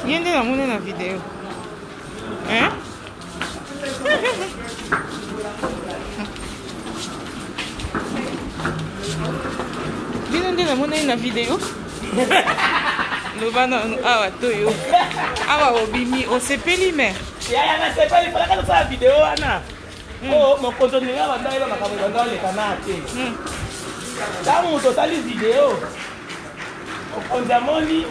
Viens de la monnaie dans la vidéo. Hein? Viens de la monnaie dans la vidéo. Le banane, ah ouais, toyo. Ah ouais, obimi, on s'est payé, mais. Il fallait que la vidéo, Anna. Oh, mon contenu là, on va dans les canaux. Dans mon total vidéo, on demande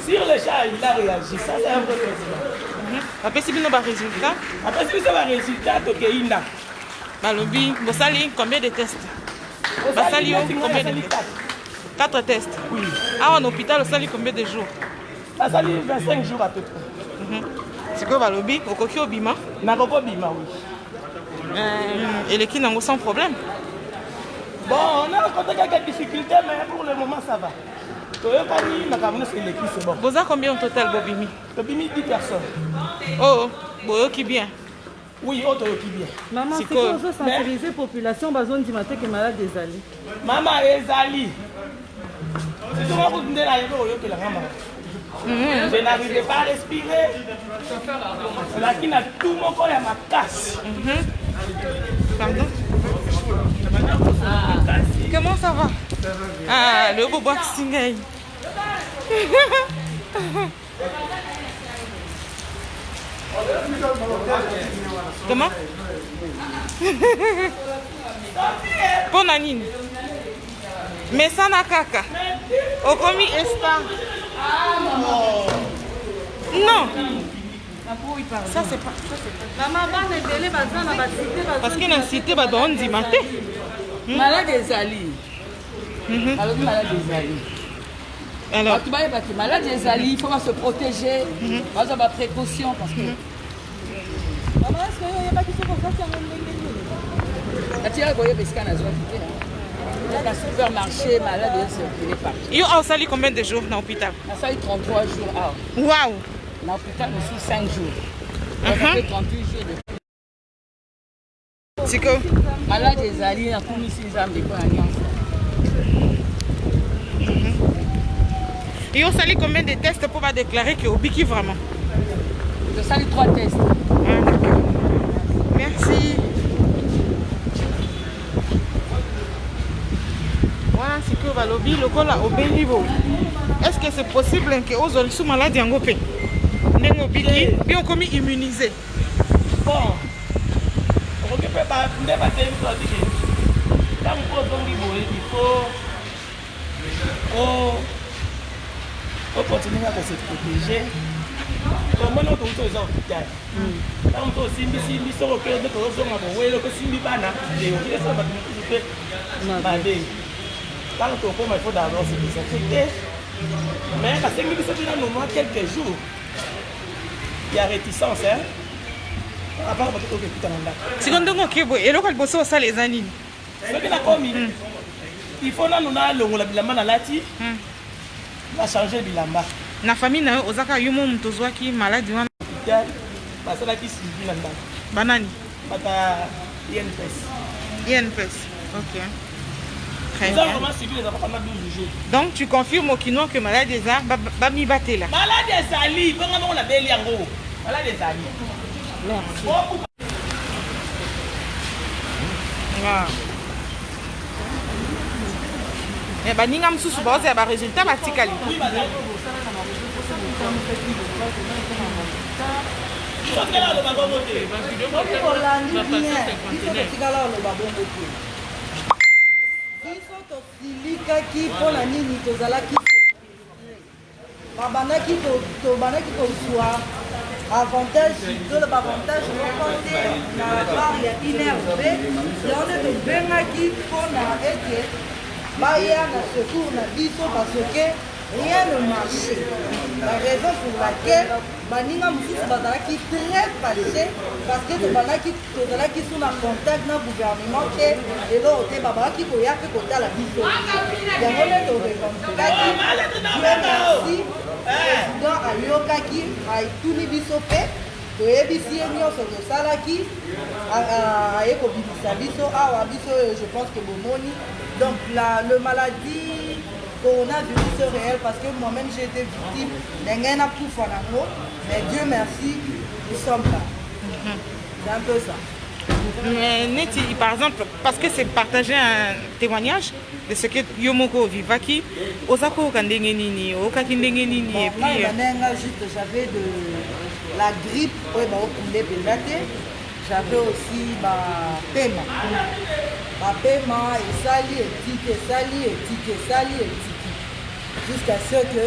sur le chat, il a réagi. Ça, c'est un peu possible. Après, si vous n'avez pas de résultat. Après, si vous avez un résultat, ok, il y a. Balobi, vous allez combien de tests? Vous allez combien de tests? 4 tests. Oui. Ah, en hôpital, vous allez combien de jours? Ça allait 25 jours à peu près. C'est quoi Balobi? Au coquille au bima? N'a pas bima, oui. Et les qui n'ont sans problème? Bon, on a rencontré quelques difficultés, mais pour le moment, ça va. C'est bon. Vous avez combien au total, Bobimi? Bobimi, 10 personnes. Oh, Boyo qui bien. Oui, autre qui bien. Maman, c'est quoi vous sensibiliser la population, besoin de dire que malade des alliés. Maman est alliée. C'est tout le monde qui est là, je n'arrivais pas à respirer. Là qui n'a tout mon corps à ma casse. Pardon? Comment ça va? Ah, le beau boxing. Comment? Pour Nanine. Mais ça n'a caca. Au commis esta. Non. Ça c'est pas. Maman, parce qu'il y a une cité, on dit maté. Malade des alliés. Alors, malade des alliés. Alors, malade des alliés, il faut se protéger. Pas avoir précaution parce que. Maman, est-ce qu'il n'y a pas qui se comporte en tu as voyé parce qu'on a besoin de la supermarché, malade de circuler partout. Il y a sali combien de jours dans l'hôpital? Ça a eu 33 jours. Waouh! Dans l'hôpital, je suis 5 jours. Ça fait 38 jours de. C'est que malade des alliés, on a mis 6 ans de alliance. Il y a sali combien de tests pour déclarer que Obiki vraiment? Je salue 3 tests. Merci. Voilà, c'est que Balobi, le col au bel niveau. Est-ce que c'est possible que aux autres sous malades en Gopé? N'est-ce Obiki, bien commis immunisé. Bon, on ne peut pas dépasser une chose. Quand il faut continuer à se protéger. Comment on peut aux hôpitaux? Quand on peut simbi sur le cœur de corruption, on va voir que simbi bana, les autres ça va nous bader. Quand on peut, il faut d'abord se désinfecter. Mais parce que nous sommes dans quelques jours, il y a réticence, hein? Par rapport à ce que tu as là. Si on donne ok, et là quand vous ça les années. Ce qui a commis, il faut nous allons la bilamba na lati. Va changer bilamba. Na famille na ozaka yumo mtozwa ki malade wana. Parce que qui suivi là dedans. Banani. Bata INPS. INPS. OK. Très Nous bien. avons vraiment suivi les enfants pendant 12 jours. Donc tu confirmes au Kinois que malade des arts va mi battre là. Malade des alliés, on a belle yango. Malade des alliés. Merci. Wow. Eh ben ninga msusu ba oza ba résultat ba tikali. Oui, madame. biso tosilikaki mpona nini tozalaki tobandaki kozwa avantage toloba avantage moko te na bar ya inerve yango nde tobengaki mpona ete baya na secours na biso parce que rien ne marchait. La raison pour laquelle baninga mosusu bazalaki très fâché parce que tozalaki sous na contact na gouvernement te lelo te babaki koya mpe kotala biso yango nde toreventikaki merci président ayokaki aituni biso mpe toyebisi ye nyonso tosalaki aye kobimisa biso awa biso je pense que bomoni donc le maladie coronavirus réel parce que moi-même j'ai été victime d'un pouf en anneau, mais Dieu merci, nous sommes là. C'est un peu ça. Mais Neti, par exemple, parce que c'est partager un témoignage de ce que Yomoko Vivaki, Osako Kandengenini, Okakindengenini, et puis. Juste, j'avais de la grippe, j'avais aussi ma paiement. Ma paiement et sali et tiki. Jusqu'à ce que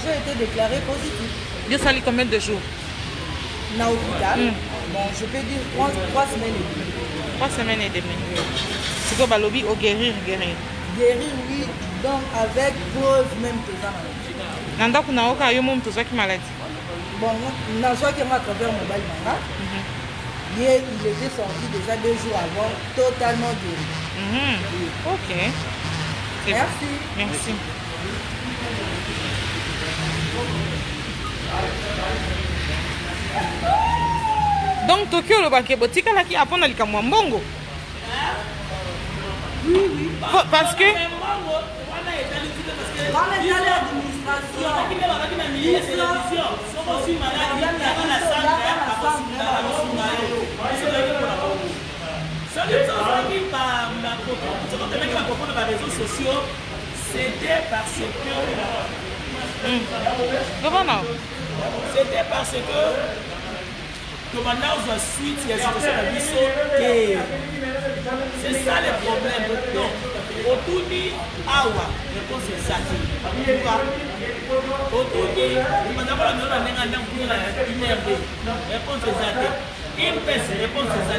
j'ai été déclaré positif. Dieu sali combien de jours? Dans l'hôpital. Bon, je peux dire 3 semaines et demie. 3 semaines et demie. C'est quoi Balobi au guérir? Guérir, oui. Donc, avec preuve même que ça maladie. Nanda Kunaoka, Yomom, tout ça qui maladie. Bon, on a joué à travers mon mobile manga. Il était sorti déjà 2 jours avant, totalement guéri. Ok. Merci. Donc Tokyo le banque botika là qui apprend à l'Ikamwambongo. Oui. Parce que c'était parce que maintenant suite il y a c'est ça le problème. Autour awa réponse est ça. Autour réponse est ça. Une personne réponse est ça.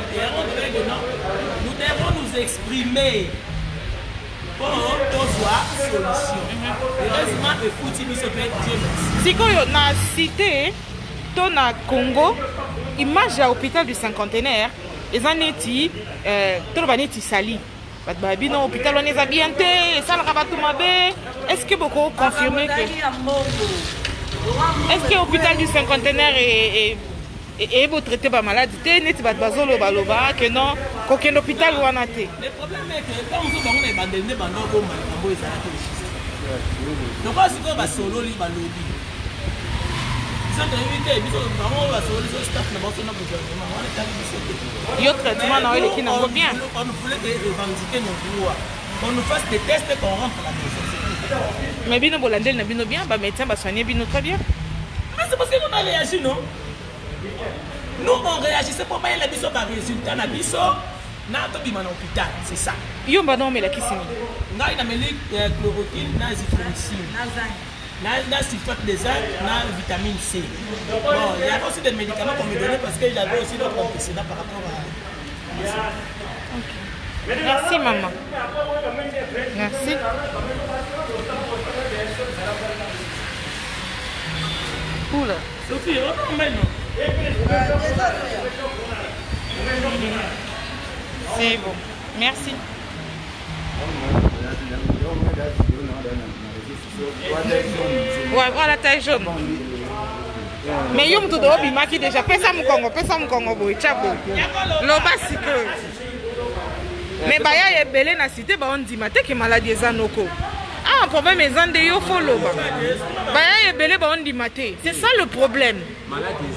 Nous devons nous exprimer pour avoir solution. Heureusement que Poutine se fait Dieu. Si quand on a cité na Congo, image à l'hôpital du cinquantenaire, les années qui sali. Babino hôpital on est habienté, ça le rabatou mabé. Est-ce que beaucoup confirmé que est-ce que l'hôpital du cinquantenaire est beau traité par maladie? Net bat bazolo baloba que non, qu'aucun hôpital ou en a été. Le problème est que quand on est abandonné pendant qu'on m'a dit donc c'est quoi ba solo li balobi. Yo traitement na ele qui n'a pas bien. On voulait revendiquer nos droits. On nous fasse des tests qu'on rentre à la maison. Mais bino bolandel na bino bien, ba médecin ba soigner bino très bien. Mais c'est parce que nous on a réagi non. Nous on réagissait pour pas les biso par résultat na biso na to bima na hôpital, c'est ça. Yo ba non mais la kisini. Na ina meli chloroquine na azithromycine. Na sulfate des zinc, na vitamine C. Bon, il y a aussi des médicaments qu'on me donnait parce que j'avais aussi d'autres antécédents par rapport à. Okay. Merci maman. Merci. Oula. Sophie, on met non. C'est bon. Merci. Ouais, voilà taille jaune. Mais yo mtu dobi maki déjà pesa mkongo boy chabo. Loba sike. Mais baya ebele na cité ba on dit maté que maladie ezanoko. Ah, problème ezande yo foloba. Baya ebele ba on dit maté. C'est ça le problème.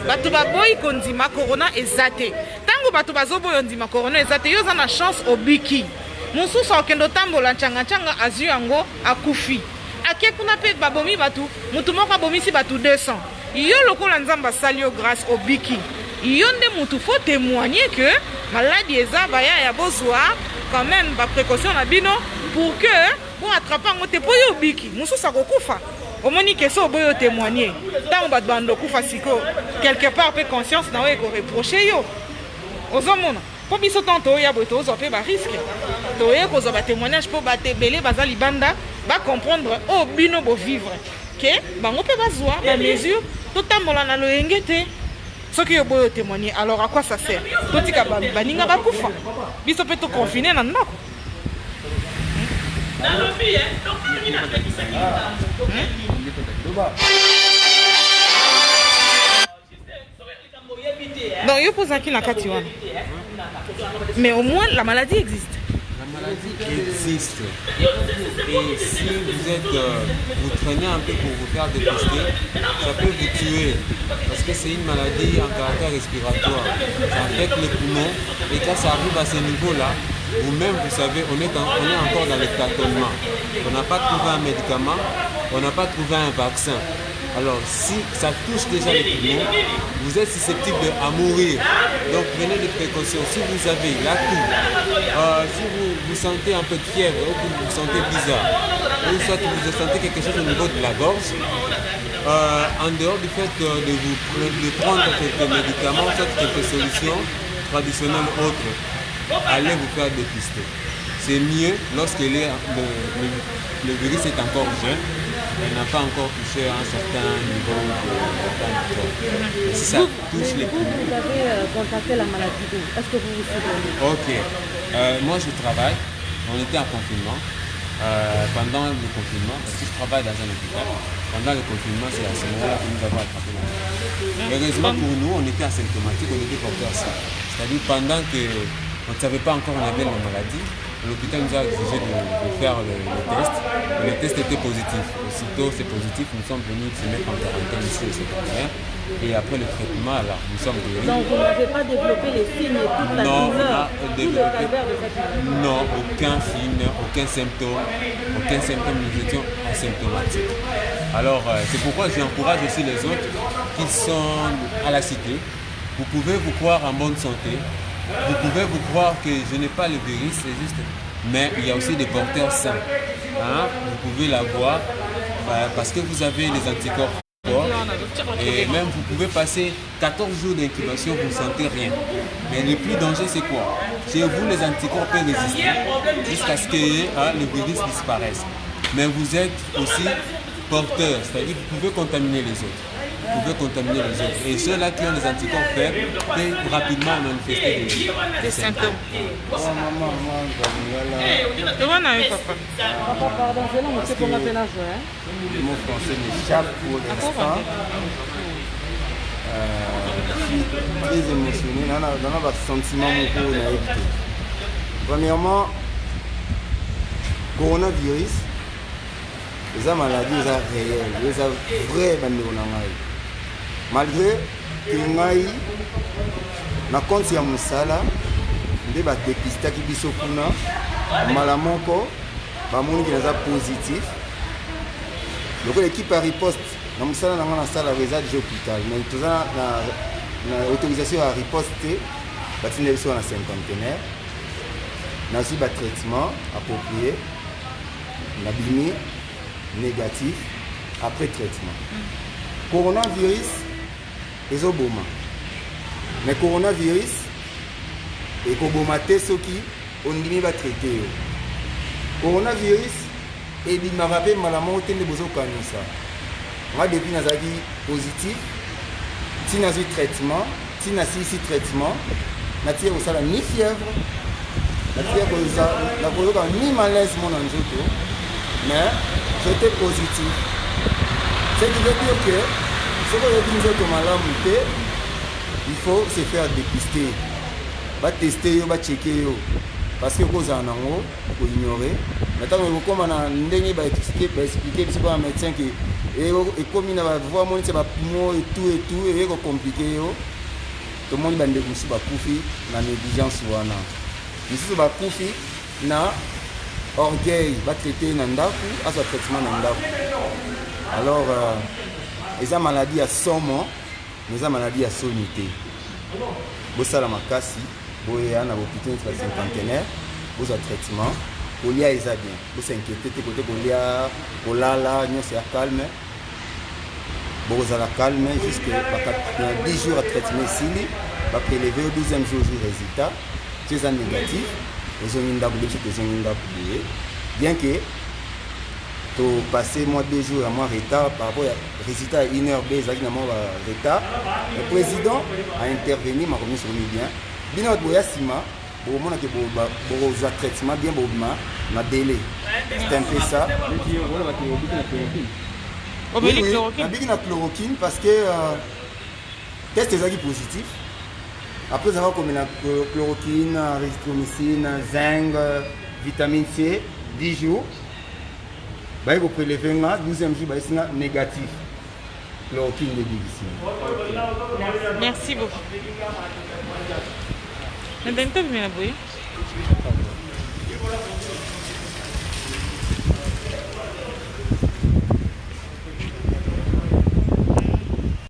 Batu ba boy kondima corona ezate. Tango batu bazobo yo ndima corona ezate yo za na chance obiki. Mususu okendo tambola changa azu yango akufi. Ake kuna pe babomi batu, mutu moko abomisi batu 200. Yo lokola nzamba sali yo grâce au biki. Yo nde mutu faut témoigner que maladie eza baya ya bozwa quand même ba précaution na bino pour que pour attraper ngote po yo biki. Mususu akokufa. Omoni que so boyo témoigner. Tant ba bando kufa siko quelque part pe conscience na we ko reprocher yo. Ozomona. Pour biso tanto ya boto ozope ba risque. Toye ko zo ba témoignage pour ba tebele baza libanda ba comprendre au bino bo vivre. Que bango pe bazwa ba mesure totamola na loyengete. Ce qui est beau témoigner, alors à quoi ça sert? Tout ce qui est baninga ba kufa. Biso pe to confiner na ndako. Dans le pays, donc il y a des qui donc, il pose qui na kati wana. Mais au moins, la maladie existe. maladie existe. Et si vous traînez un peu pour vous faire dépister, ça peut vous tuer. Parce que c'est une maladie en caractère respiratoire. Ça affecte les poumons. Et quand ça arrive à ce niveau-là, vous-même, vous savez, on est encore dans le tâtonnement. On n'a pas trouvé un médicament, on n'a pas trouvé un vaccin. Alors, si ça touche déjà les poumons, vous êtes susceptible à mourir. Donc, prenez des précautions. Si vous avez la toux, si vous sentez un peu de fièvre, ou que vous vous sentez bizarre, ou soit vous sentez quelque chose au niveau de la gorge, en dehors du fait de prendre quelques médicaments, soit quelques solutions traditionnelles autres, allez vous faire dépister. C'est mieux lorsque le virus est encore jeune. Elle n'a pas encore touché à un certain niveau de si ça touche les poumons. Vous avez contracté la maladie d'où? Est-ce que vous vous souvenez? Ok. Moi, je travaille. On était en confinement. Pendant le confinement, parce que je travaille dans un hôpital, pendant le confinement, c'est à ce moment-là que nous avons attrapé la maladie. Heureusement pour nous, on était asymptomatiques, on était porteurs ça. C'est-à-dire pendant qu'on ne savait pas encore qu'on avait la maladie, l'hôpital nous a exigé de faire le test. Le test était positif. Aussitôt c'est positif, nous sommes venus se mettre en quarantaine ici au secrétaire. Et après le traitement, alors, nous sommes guéris. Donc vous n'avez pas développé les signes et toute la douleur, tout le calvaire de cette maladie? Non, aucun signe, aucun symptôme. Nous étions asymptomatiques. Alors c'est pourquoi j'encourage aussi les autres qui sont à la cité. Vous pouvez vous croire en bonne santé. Vous pouvez vous croire que je n'ai pas le virus, c'est juste. Mais il y a aussi des porteurs sains. Vous pouvez l'avoir parce que vous avez les anticorps forts. Et même vous pouvez passer 14 jours d'incubation, vous ne sentez rien. Mais le plus dangereux, c'est quoi? Chez vous, les anticorps peuvent résister jusqu'à ce que le virus disparaisse. Mais vous êtes aussi porteur, c'est-à-dire que vous pouvez contaminer les autres. Et ceux-là qui ont des anticorps faibles peuvent rapidement manifester des symptômes. Papa, pardon, c'est là, monsieur, pour m'appeler la joie. Le mot français m'échappe pour l'instant. Je suis très émotionné. Dans notre sentiment, mon corps. Premièrement, coronavirus, les maladies réelles, les vraies maladies. Malgré que ngai na compte ya musala nde ba dépista ki biso kuna mala moko ba moni ki naza positif donc l'équipe a riposte na musala na ngana sala résa de hôpital mais tout ça na autorisation à riposte ba tinde biso na cinquantenaire na si ba traitement approprié na bimi négatif après traitement coronavirus ezoboma mais coronavirus ekoboma te soki ondimi batraite yo coronavirus ebimaka mpe mbala moko te nde bozokanisa nga depuis nazalaki positif ntina nazwi traitement ntina silisi traitement natia kosala ni fièvre natia kozoka ni malaise mo na nzoto mais j'étais positif ce qui veut dire que ce que je dis que il faut se faire dépister, tester yo, checker yo, parce que vous en avez pour ignorer. Maintenant vous comme on a expliquer à un médecin que et comme il va voir mon c'est pas poumon et tout et compliqué yo. Tout le monde va ndeko musu ba kufi na négligence wana. Musu ba kufi na orgueil va traiter na ndaku à ce traitement na ndaku. Alors les maladies à somme, les maladies à sonité. Vous savez la makasi, vous avez un hôpital de cinquantenaire, vous avez un traitement, vous avez bien. Vous s'inquiétez, côté vous avez olala, c'est calme. Vous avez la calme jusqu'à 10 jours à traitement ici, vous prélever au 12e jour du résultat, c'est un négatif, vous avez une date bien que passer moins 2 jours à moins retard par rapport au résultat à 1h exactement retard. Le président a intervenu, m'a remis sur le bien. Bien au Boyasima, pour le moment que pour traitement bien pour ma délai. C'est un peu ça. Oui, la chloroquine parce que test est positif. Après avoir comme la chloroquine, azithromycine, zinc, vitamine C 10 jours. Vous prélevez 12e jour, c'est négatif. Chloroquine de glycine. Merci beaucoup.